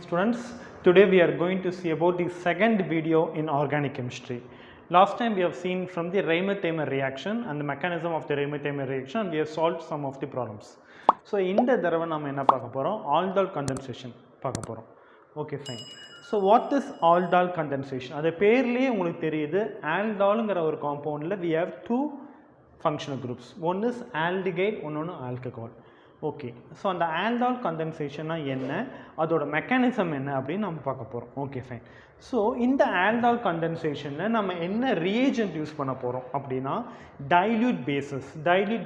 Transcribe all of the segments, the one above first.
morning students. Today we are going to see about the second video in organic chemistry. Last time we have seen from the Reimer-Taymer reaction and the mechanism of the Reimer-Taymer reaction, and we have solved some of the problems. So இந்த தடவை நாம என்ன பார்க்க போறோம், aldol condensation பார்க்க போறோம். Okay, fine. So what is aldol condensation? அது பேர்லயே உங்களுக்கு தெரியுது, aldolங்கிற ஒரு compoundல we have two functional groups. One is aldehyde, இன்னொன்னு alcohol. ஓகே, ஸோ அந்த aldol condensation என்ன, அதோட மெக்கானிசம் என்ன அப்படின்னு நம்ம பார்க்க போகிறோம். Okay fine. ஸோ இந்த aldol condensationiல் நம்ம என்ன ரியேஜென்ட் யூஸ் பண்ண போகிறோம் அப்படின்னா dilute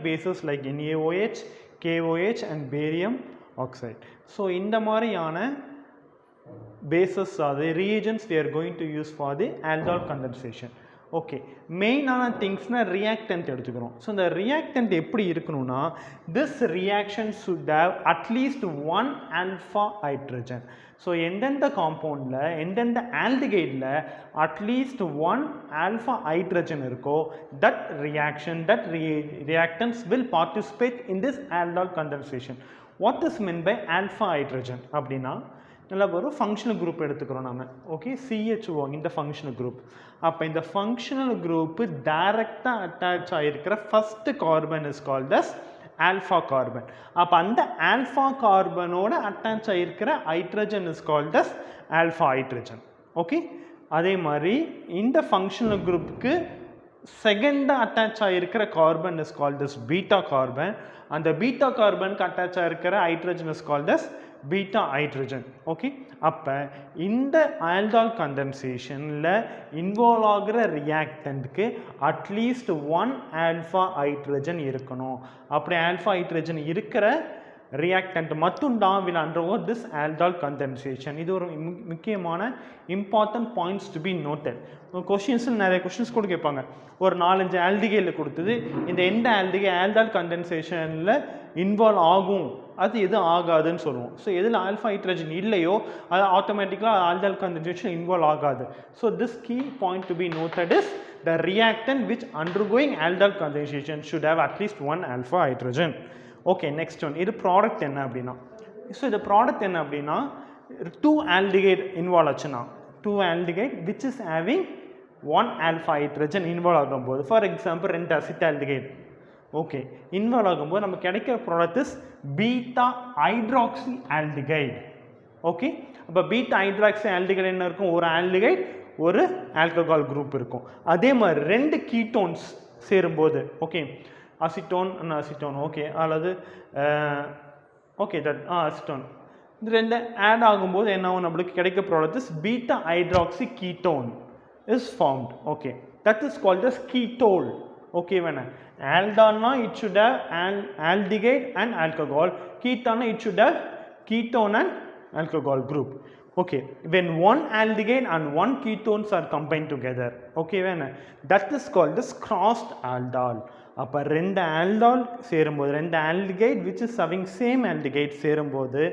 bases like NaOH, KOH and barium oxide. So இந்த மாதிரியான bases are the reagents we are going to use for the aldol condensation. Okay, மெயினான திங்ஸ்னால் ரியாக்டன்ட் எடுத்துக்கிறோம். ஸோ இந்த ரியாக்டன்ட் எப்படி இருக்கணும்னா, this reaction should have at least one alpha hydrogen. So எந்தெந்த காம்பவுண்டில் எந்தெந்த ஆல்டிகைடில் அட்லீஸ்ட் ஒன் ஆல்ஃபா ஹைட்ரஜன் இருக்கோ that reactants will participate in this aldol condensation. What is mean by alpha hydrogen அப்படின்னா, நல்லா ஒரு ஃபங்க்ஷனல் குரூப் எடுத்துக்கிறோம் நம்ம. ஓகே, CHO இந்த ஃபங்க்ஷனல் குரூப். அப்போ இந்த ஃபங்க்ஷனல் குரூப்பு டைரக்டாக அட்டாச் ஆகிருக்கிற first carbon is called as alpha carbon. அப்போ அந்த ஆல்ஃபா கார்பனோட அட்டாச் ஆகிருக்கிற hydrogen is called as alpha hydrogen. Okay, அதே மாதிரி இந்த ஃபங்க்ஷனல் குரூப்புக்கு செகண்டாக அட்டாச் ஆகிருக்கிற carbon is called as beta carbon. அந்த பீட்டா கார்பனுக்கு அட்டாச் ஆகிருக்கிற hydrogen is called as beta hydrogen. Okay, அப்போ இந்த aldol கண்டென்சேஷனில் இன்வால்வ் ஆகிற ரியாக்டன்ட்க்கு அட்லீஸ்ட் ஒன் ஆல்ஃபா ஹைட்ரஜன் இருக்கணும். அப்படி ஆல்ஃபா ஹைட்ரஜன் இருக்கிற ரியாக்டன்ட் மட்டும்தான் will undergo this aldol condensation. இது ஒரு முக்கியமான important points to be noted. கொஷின்ஸில் நிறைய கொஷின்ஸ் கூட கேட்பாங்க. ஒரு 4-5 ஆல்டிகைடில் கொடுத்தது, இந்த எந்த ஆல்டிகை aldol கண்டென்சேஷனில் இன்வால்வ் ஆகும், அது எதுவும் ஆகாதுன்னு சொல்லுவோம். ஸோ எதில் ஆல்ஃபா ஹைட்ரஜன் இல்லையோ அது ஆட்டோமேட்டிக்காக aldol condensation இன்வால்வ் ஆகாது. So this key point to be noted is the reactant which undergoing aldol condensation should have at least one alpha hydrogen. Okay, next one, இது ப்ராடக்ட் என்ன அப்படின்னா, so இது product என்ன அப்படின்னா, 2 ஆல்டிகைட் இன்வால்வ் ஆச்சுன்னா 2 aldehyde which is having 1 alpha hydrogen involve ஆகும்போது, for example 2 acetaldehyde okay involve ஆகும்போது நமக்கு கிடைக்கிற product is beta hydroxy aldehyde. Okay, அப்போ பீட்டா ஹைட்ராக்சி ஆல்டிகைட் என்ன இருக்கும், ஒரு ஆல்டிகைட் ஒரு ஆல்கஹால் குரூப் இருக்கும். அதே மாதிரி 2 கீட்டோன்ஸ் சேரும்போது, ஓகே அசிட்டோன் அசிட்டோன், ஓகே அல்லது ஓகே தட் அசிட்டோன், இந்த 2 ஆட் ஆகும்போது என்ன ஆகும், நம்மளுக்கு கிடைக்க product is beta hydroxy ketone is formed. Okay, that is called as ketol. Okay, வேணா aldolனா it should have aldehyde and alcohol, ketona it should have ketone and alcohol group. Okay, when one aldehyde and one ketones are combined together, okay, வேணா that is called as crossed aldol. அப்போ 2 aldol சேரும்போது 2 aldehyde which is having same aldehyde சேரும்போது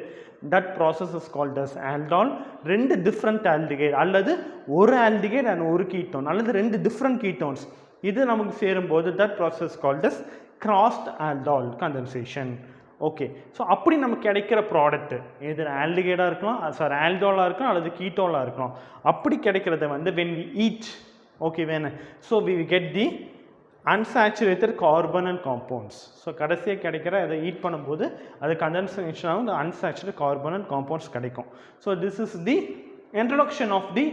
that process is called as aldol. 2 different aldehyde அல்லது ஒரு aldehyde and ஒரு ketone அல்லது 2 different ketones இது நமக்கு சேரும்போது that process called as crossed aldol condensation. Okay, so அப்படி நமக்கு கிடைக்கிற ப்ராடக்ட் எது ஆல்டிகைடாக இருக்கலாம், சாரி ஆல்டோலாக இருக்கலாம் அல்லது கீட்டோலாக இருக்கலாம். அப்படி கிடைக்கிறத வந்து when we eat, ஓகே வேணும், so we get the unsaturated carbon and compounds. So கடைசியாக கிடைக்கிற அதை ஈட் பண்ணும்போது அது கண்டென்சேஷன் ஆகும், the unsaturated carbon and compounds கிடைக்கும். So this is the introduction of the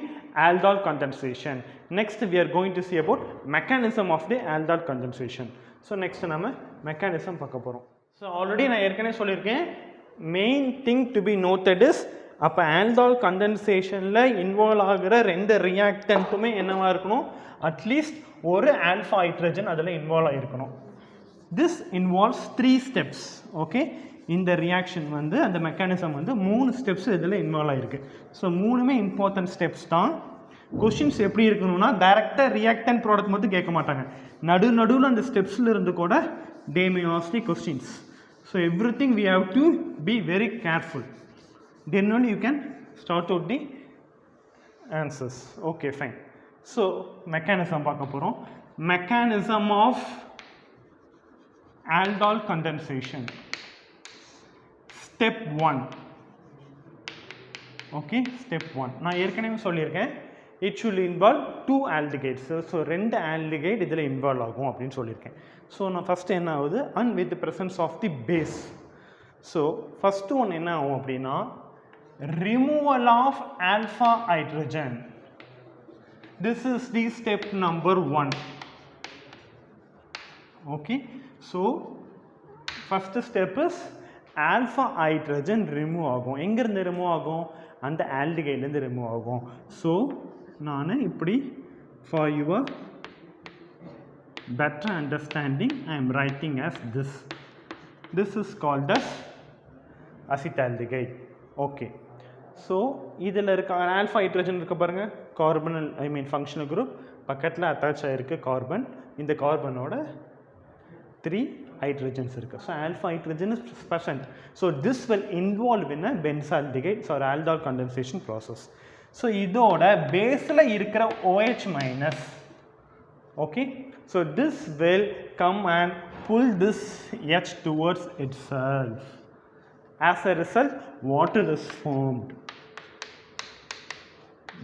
aldol condensation. Next we are going to see about mechanism of the aldol condensation. So next நம்ம mechanism பார்க்க போகிறோம். So already நான் ஏற்கனவே சொல்லியிருக்கேன், main thing to be noted is, அப்போ aldol கண்டென்சேஷனில் involve ஆகிற 2 ரியாக்டன்ட்டுமே என்னவாக இருக்கணும், அட்லீஸ்ட் ஒரு ஆல்ஃபா ஹைட்ரஜன் அதில் இன்வால்வ் ஆகிருக்கணும். This involves 3 steps. ஓகே, இந்த ரியாக்ஷன் வந்து அந்த மெக்கானிசம் வந்து 3 ஸ்டெப்ஸ் இதில் இன்வால்வ் ஆகிருக்கு. ஸோ 3மே இம்பார்ட்டன்ட் ஸ்டெப்ஸ் தான். கொஷின்ஸ் எப்படி இருக்கணும்னா, டைரக்டாக ரியாக்டன்ட் ப்ராடக்ட் மட்டும் கேட்க மாட்டாங்க, நடுவில் அந்த ஸ்டெப்ஸில் இருந்து கூட they may ask the questions. So everything we have to be very careful, then only you can start out the answers. Okay, fine. So mechanism பார்க்க போகிறோம். Mechanism of aldol condensation. Step 1. Okay step 1 நான் ஏற்கனவே சொல்லியிருக்கேன் it should involve 2 aldehydes so 2 aldehyde இதில் involve ஆகும் அப்படின்னு சொல்லியிருக்கேன் so நான் ஃபஸ்ட்டு என்ன ஆகுது and with the presence of the base so first ஒன்று என்ன ஆகும் அப்படின்னா removal of alpha hydrogen. This is the step number 1. Okay, so first step is alpha hydrogen remove ஆகும். எங்க இருந்து remove ஆகும்? அந்த aldehyde இருந்து remove ஆகும். So நான் இப்படி for your better understanding I am writing as this. This is called as acetaldehyde. Okay. So இதில் இருக்க ஆல்ஃபா ஹைட்ரஜன் இருக்க பாருங்கள் கார்பனல் ஃபங்க்ஷனல் குரூப் பக்கத்தில் அட்டாச் ஆகிருக்கு கார்பன் இந்த கார்பனோட 3 ஹைட்ரஜன்ஸ் இருக்குது so alpha hydrogen is present so this will involve in a benzaldehyde so aldol condensation process so இதோட பேஸில் இருக்கிற OH minus okay so this will come and pull this H towards itself. As a result, water is formed.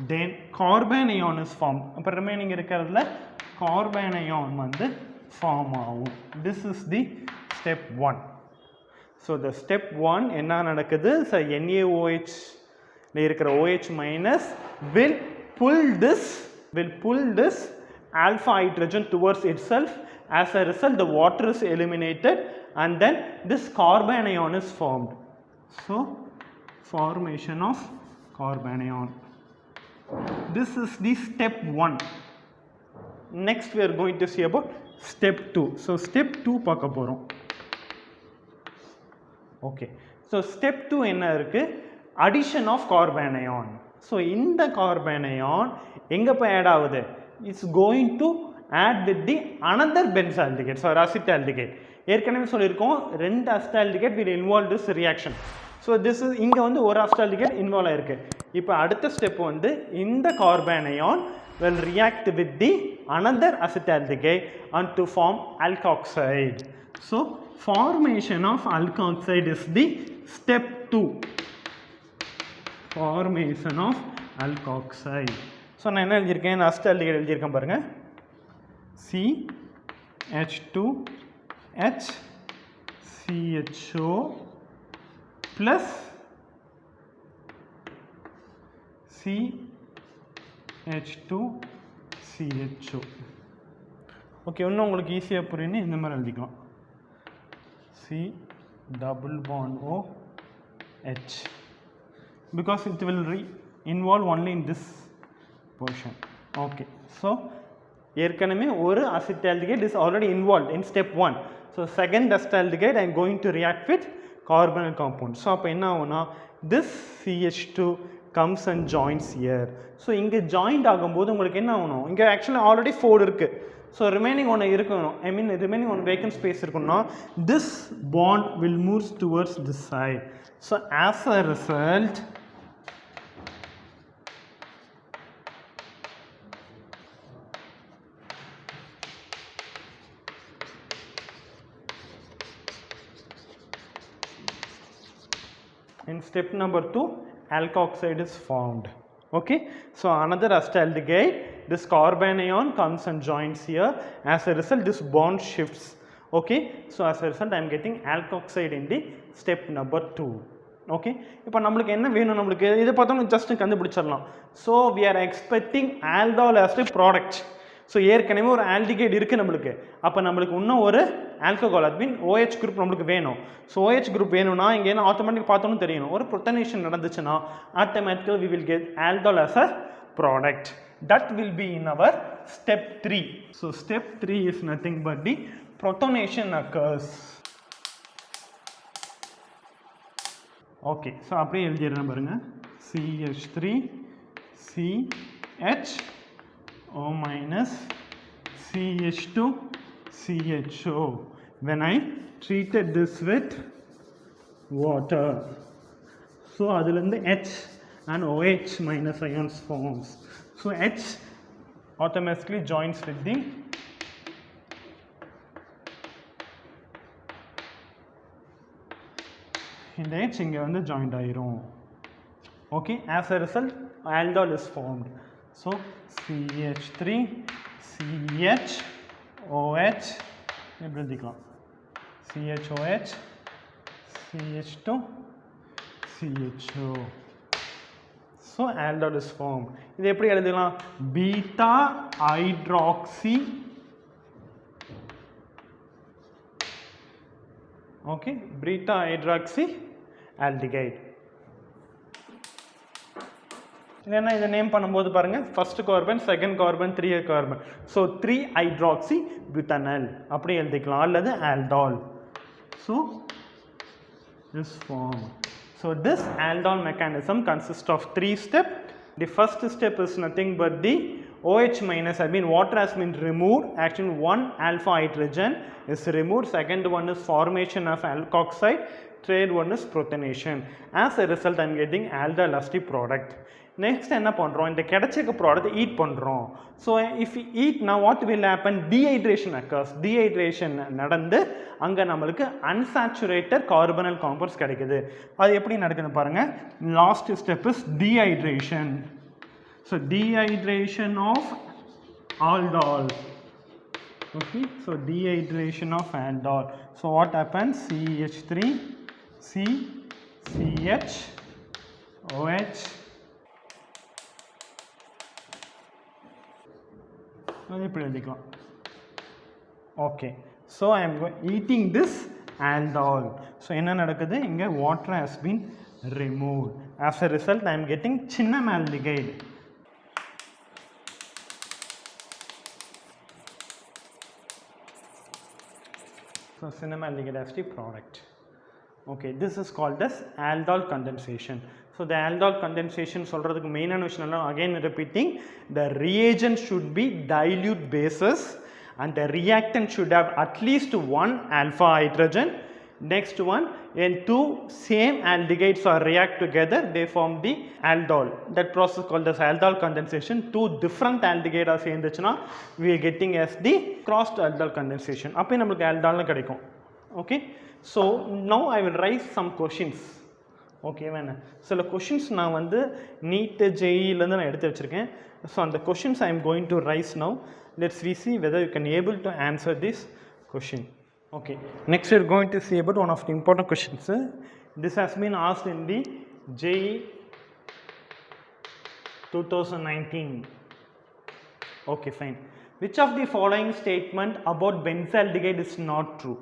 Then carbon ion is formed. அப்போ remaining இருக்கிறதுல carbon ion வந்து form ஆகும். This is the step 1. So the step 1 என்ன நடக்குது? So NaOH இருக்கிற OH minus will pull this alpha hydrogen towards itself. As a result, the water is eliminated and then this carbon ion is formed. So formation of carbon ion. This is the step 1. Next we are going to see about step 2. So step 2 பார்க்க போறோம். Okay. So step 2 என்ன இருக்கு? Addition of carbon ion. So இந்த carbon ion எங்க போய் add ஆகுது? It's going to add with the another benzaldehyde or acetaldehyde. ஏற்கனவே சொல்லியிருக்கோம் 2 acetaldehyde will involve this reaction. So this is இங்கே வந்து ஒரு acetaldehyde இன்வால்வ் ஆகிருக்கு இப்போ அடுத்த ஸ்டெப் வந்து இந்த carbon ion will react with the another acetaldehyde and to form alkoxide. So formation of alkoxide is the step 2. Formation of alkoxide. So நான் என்ன எழுதியிருக்கேன் acetaldehyde எழுதியிருக்கேன் பாருங்கள் CH2H CHO plus CH2 CHO. Okay இன்னும் உங்களுக்கு ஈஸியாக புரியுன்னு இந்த மாதிரி எழுதிக்கலாம் C double bond OH because it will involve only in this portion. Okay, so ஏற்கனவே ஒரு acetaldehyde is already involved in step 1. So second acetaldehyde I am going to react with carbonyl compound. So அப்போ என்ன ஆகும்னா this CH2 comes and joins here. So இங்கே joint ஆகும்போது உங்களுக்கு என்ன ஆகணும் இங்கே ஆக்சுவலாக ஆல்ரெடி 4 இருக்குது ஸோ ரிமைனிங் ஒன்று இருக்கணும் ரிமைனிங் ஒன்று வேக்கன்ட் ஸ்பேஸ் இருக்குன்னா this bond will move towards this side. So as a result in step number 2 alkoxide is formed. Okay, so another acetaldehyde this carbon ion comes and joins here. As a result this bond shifts. Okay, so as a result I am getting alkoxide in the step number 2. Okay, இப்போ நம்மளுக்கு என்ன வேணும் நம்மளுக்கு இதை பார்த்தோம்னா just கண்டுபிடிச்சிடலாம். So we are expecting aldol as a product. So ஏற்கனவே ஒரு ஆல்டிகைடு இருக்குது நம்மளுக்கு அப்போ நம்மளுக்கு இன்னும் ஒரு ஆல்கஹால் அது மீன் OH குரூப் நம்மளுக்கு வேணும் ஸோ OH குரூப் வேணும்னா இங்கே என்ன ஆட்டோமேட்டிக் பார்த்தோன்னு தெரியணும் ஒரு ப்ரொட்டனேஷன் நடந்துச்சுன்னா automatically we will get aldol as a product. That will be in our step 3. So step 3 is nothing but the protonation occurs. Okay, so அப்படியே எழுதிடுறேன் பாருங்க CH3 CH O minus CH2 CHO when I treated this with water. So adilende H and OH minus ions forms. So H automatically joins with the இந்த H இங்கே வந்து joint ஆயிரும் Okay, as a result aldol is formed. So CH3 CHOH எப்படி எழுதிக்கலாம் CHOH CH2 CHO. So aldol is formed. இது எப்படி எழுதலாம் beta hydroxy, okay, beta hydroxy aldehyde. இல்லைன்னா இதை நேம் பண்ணும்போது பாருங்கள் first carbon, second carbon, 3 carbon. So 3 hydroxy butanal அப்படி எழுதிக்கலாம், அல்லது aldol. So this form. So this aldol mechanism consists of 3 steps. The first step is nothing but the OH minus, I mean water has been removed. Actually 1 alpha hydrogen is removed. Second one is formation of alkoxide. Third one is protonation. As a result I am getting aldol as the product. Next என்ன பண்ணுறோம், இந்த கிடைச்ச product eat பண்ணுறோம். So if eat now what will happen, dehydration occurs. dehydration நடந்து அங்கே நம்மளுக்கு unsaturated carbonyl compounds கிடைக்குது. அது எப்படி நடக்குது பாருங்கள். Last step is dehydration. So dehydration of aldol. Okay, so dehydration of aldol. So what happens, CH3 CH OH. Okay, so I am eating this aldol. So enna nadakudhu, inga water has been removed. As a result I am getting cinnamaldehyde. So cinnamaldehyde as the product. Okay, this is called as aldol condensation. So the aldol condensation சொல்றதுக்கு மெயினான விஷயம் என்ன, again repeating, the reagent should be dilute bases and the reactant should have at least 1 alpha hydrogen. Next one, when 2 same aldehydes are react together they form the aldol. That process called as aldol condensation. 2 different aldehyde are சேர்ந்துச்சுனா we are getting as the crossed aldol condensation. அப்போ நமக்கு aldol கிடைக்கும். Okay, so now I will raise some questions. Okay வேணா சில questions நான் வந்து NEET ஜேஇலேருந்து நான் எடுத்து வச்சுருக்கேன். ஸோ அந்த questions I am going to raise now. Let's we see whether you can able to answer this question. Okay, next you are going to see about one of the important questions. This has been asked in the JEE 2019. Okay fine. Which of the following statement about benzaldehyde is not true?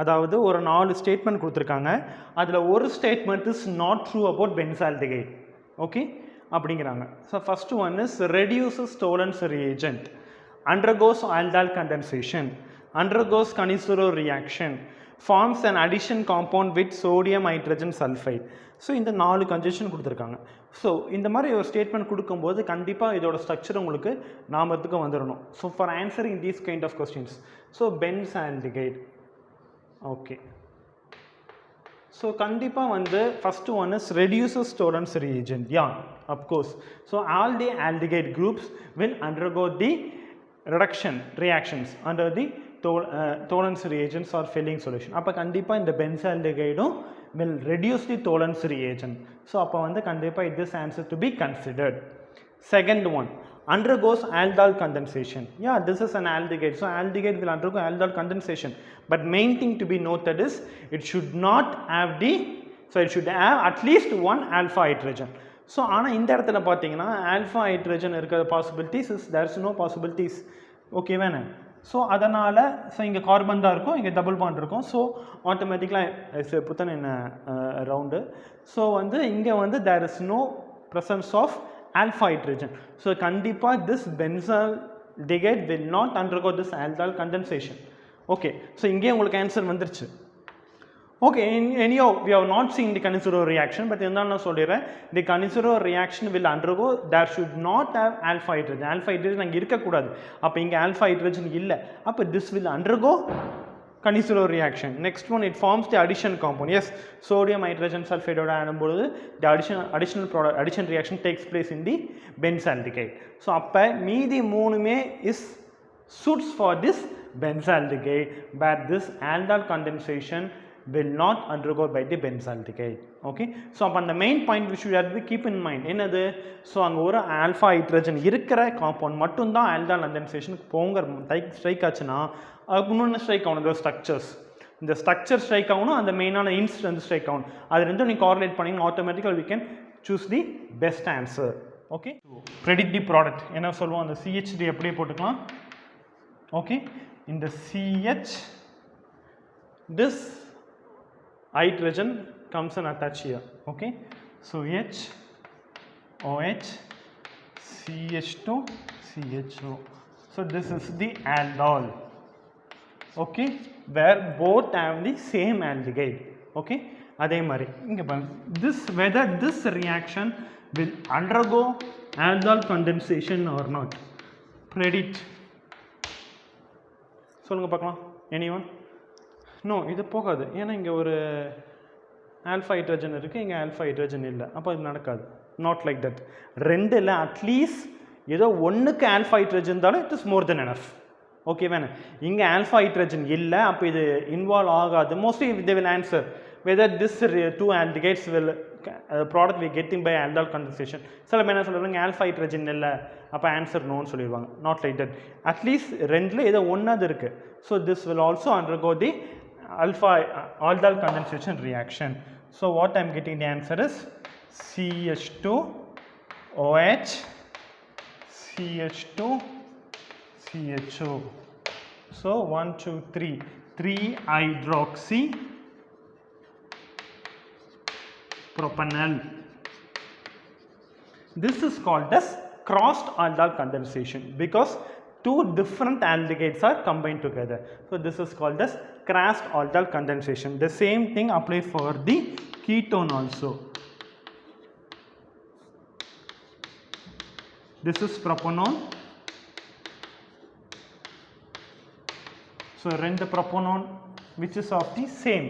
அதாவது ஒரு 4 statement கொடுத்துருக்காங்க, அதில் ஒரு statement is not true about benzaldehyde. Okay அப்படிங்கிறாங்க. So first one is reduces Tollens reagent, undergoes aldol condensation, undergoes Cannizzaro reaction, forms an addition compound with sodium hydrogen sulfide. So இந்த 4 conjunction கொடுத்துருக்காங்க. So இந்த மாதிரி ஒரு statement கொடுக்கும்போது கண்டிப்பாக இதோட structure உங்களுக்கு ஞாபகத்துக்கு வந்துடணும். So for answering these kind of questions, so benzaldehyde. Okay, so கண்டிப்பாக வந்து first one is reduces Tollens reagent. Yeah, of course. So all the aldehyde groups will undergo the reduction reactions under the Tollens reagents or filling solution. அப்போ கண்டிப்பாக இந்த பென்சால்டிகைடும் will reduce the Tollens reagent. So அப்போ வந்து கண்டிப்பாக this answer to be considered. Second one, undergoes aldol condensation. Yeah, this is an aldehyde. So aldehyde will undergo aldol condensation. But main thing to be noted is it should not have the, so it should have at least 1 alpha hydrogen. So ஆனால் இந்த இடத்துல பார்த்தீங்கன்னா alpha hydrogen இருக்கிற possibilities is there is no possibilities. Okay வேணே. So அதனால் so இங்கே carbon தான் இருக்கும், இங்கே டபுள் பாண்ட் இருக்கும். ஸோ ஆட்டோமேட்டிக்கலாக புத்தன் என்ன ரவுண்டு. ஸோ வந்து இங்கே வந்து there is no presence of alpha hydrogen. So கண்டிப்பாக this benzaldehyde will not undergo this aldol condensation. Okay, so இங்கே உங்களுக்கு ஆன்சர் வந்துருச்சு. Okay, anyhow we have not seen the Cannizzaro reaction, but இருந்தாலும் நான் சொல்லிடுறேன், the Cannizzaro reaction will undergo, there should not have alpha hydrogen. alpha hydrogen அங்கே இருக்கக்கூடாது. அப்போ இங்கே alpha hydrogen இல்லை, அப்போ this will undergo Cannizzaro reaction. Next one, it forms the addition compound. Yes, sodium hydrogen sulfide oda aanumbodhu the additional product addition reaction takes place in the benzaldehyde. So appa meedi moonume is suits for this benzaldehyde, but this aldol condensation will not undergo by the benzaldehyde. Okay, so upon the main point which you have to keep in mind என்னது, so அங்கே ஒரு alpha hydrogen இருக்கிற compound மட்டும்தான் aldol கண்டென்சேஷனுக்கு போங்க strike ஆச்சுன்னா அதுக்கு இன்னொன்று strike ஆகணும். இந்த ஸ்ட்ரக்சர்ஸ், இந்த ஸ்ட்ரக்சர் ஸ்ட்ரைக் ஆகணும், அந்த மெயினான இன்ஸ்ட் வந்து ஸ்ட்ரைக் ஆகணும். அது ரெண்டும் நீங்கள் கார்லேட் பண்ணிங்கன்னா ஆட்டோமேட்டிக்கல் we can choose the best answer. Okay, predict the product என்ன சொல்லுவோம், அந்த CH3 அப்படியே போட்டுக்கலாம். ஓகே, இந்த CH, this hydrogen comes and attach here. Okay, so H, OH, CH2, CHO. So this is the aldol. Okay, where both have the same aldehyde. Okay, அதே மாதிரி இங்க பாருங்க, this whether this reaction will undergo aldol condensation or not. Predict. சொல்லுங்க பார்க்கலாம், anyone? No, இது போகாது. ஏன்னா இங்கே ஒரு ஆல்ஃபா ஹைட்ரஜன் இருக்குது, இங்கே ஆல்ஃபா ஹைட்ரஜன் இல்லை, அப்போ இது நடக்காது. Not like that. ரெண்டு இல்லை, அட்லீஸ்ட் ஏதோ ஒன்றுக்கு ஆல்ஃபா ஹைட்ரஜன் இருந்தாலும் it is more than enough. Okay வேணே, இங்கே ஆல்ஃபா ஹைட்ரஜன் இல்லை, அப்போ இது இன்வால்வ் ஆகாது. Mostly they will answer whether this two aldehydes will product we getting by aldol condensation. சில பேர் என்ன சொல்லுவாங்க, ஆல்ஃபா ஹைட்ரஜன் இல்லை, அப்போ ஆன்சர் நோன்னு சொல்லிடுவாங்க. Not like that. அட்லீஸ்ட் ரெண்டில் ஏதோ ஒன்றாவது இருக்குது. So this will also undergo the aldol condensation reaction. So what I am getting the answer is CH2 OH CH2 CHO. So 1 2 3 hydroxy propanol. This is called as crossed aldol condensation because two different aldehydes are combined together. So this is called as crossed aldol condensation. The same thing applies for the ketone also. This is propanol. So rend the propanol which is of the same.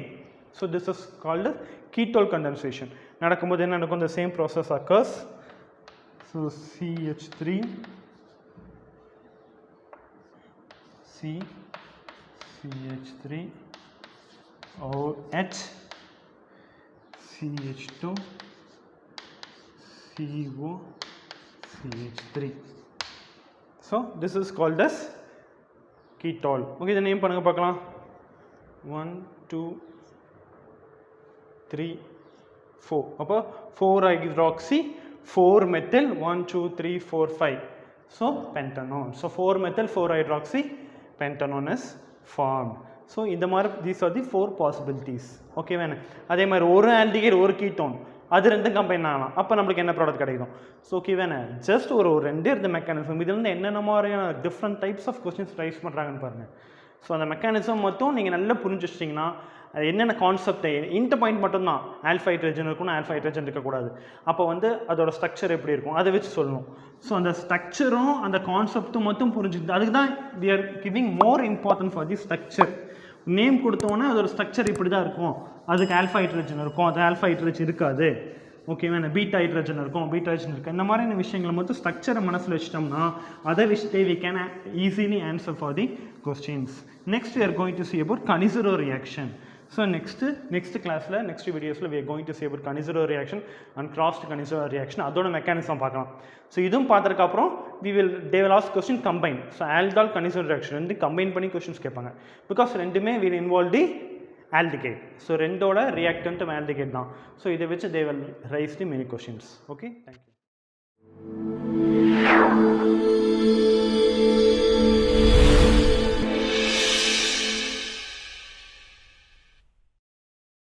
So this is called as ketone condensation. நடக்கும்போது என்ன நடக்கும், the same process occurs. So CH3 CH3 OH CH2 CO CH3. So this is called as ketol. Okay, the name பண்ணுங்க பார்க்கலாம். 1 2 3 4. அப்போ 4 hydroxy 4 methyl 1 2 3 4 5. So pentanone. So 4 methyl 4 hydroxy pentanone is formed. So இந்த மாதிரி these are the 4 possibilities. Okay வேணே, அதே மாதிரி ஒரு aldehyde ஒரு ketone அது ரெண்டும் கம்பைன் ஆகலாம், அப்போ நம்மளுக்கு என்ன ப்ராடக்ட் கிடைக்கும். ஸோ ஓகே வேணே, ஜஸ்ட் ஒரு ரெண்டே இருந்த மெக்கானிசம் இதுலேருந்து என்னென்ன மாதிரியான different types of questions raise பண்ணுறாங்கன்னு பாருங்கள். ஸோ அந்த மெக்கானிசம் மட்டும் நீங்கள் நல்லா புரிஞ்சு வச்சிட்டிங்கன்னா அது என்னென்ன கான்செப்ட், இந்த பாயிண்ட் மட்டும்தான் ஆல்ஃபா ஹைட்ரஜன் இருக்கணும், ஆல்ஃபா ஹைட்ரஜன் இருக்கக்கூடாது. அப்போ வந்து அதோட ஸ்ட்ரக்சர் எப்படி இருக்கும் அதை வச்சு சொல்லணும். ஸோ அந்த ஸ்ட்ரக்சரும் அந்த கான்செப்டும் மட்டும் புரிஞ்சுக்கிது. அதுக்கு தான் we are giving more important for the structure. Name கொடுத்தோன்னே அதோட ஸ்ட்ரக்சர் இப்படி தான் இருக்கும், அதுக்கு ஆல்ஃபா ஹைட்ரஜன் இருக்கும், அது ஆல்ஃபா ஹைட்ரஜன் இருக்காது, ஓகேவா, பீட்டா ஹைட்ரஜன் இருக்கும், பீட்டா ஹைட்ரஜன் இருக்குது, இந்த மாதிரியான விஷயங்களை மட்டும் ஸ்ட்ரக்சரை மனசில் வச்சிட்டோம்னா அதை வச்சுட்டே we can easily answer for the questions. Next we are going to see about Cannizzaro reaction. So next class la next videos la we are going to see about Cannizzaro reaction and crossed Cannizzaro reaction, அதோட mechanism பார்க்கலாம். So இதுவும் பார்த்ததுக்கு அப்புறம் they will ask question combine. So aldol Cannizzaro reaction ரெண்டு combine பண்ணி questions கேட்பாங்க, because ரெண்டுமே will involve the aldehyde. So ரெண்டோட reactant aldehyde தான். ஸோ இதை வச்சு they will raise the many questions. Okay, thank you.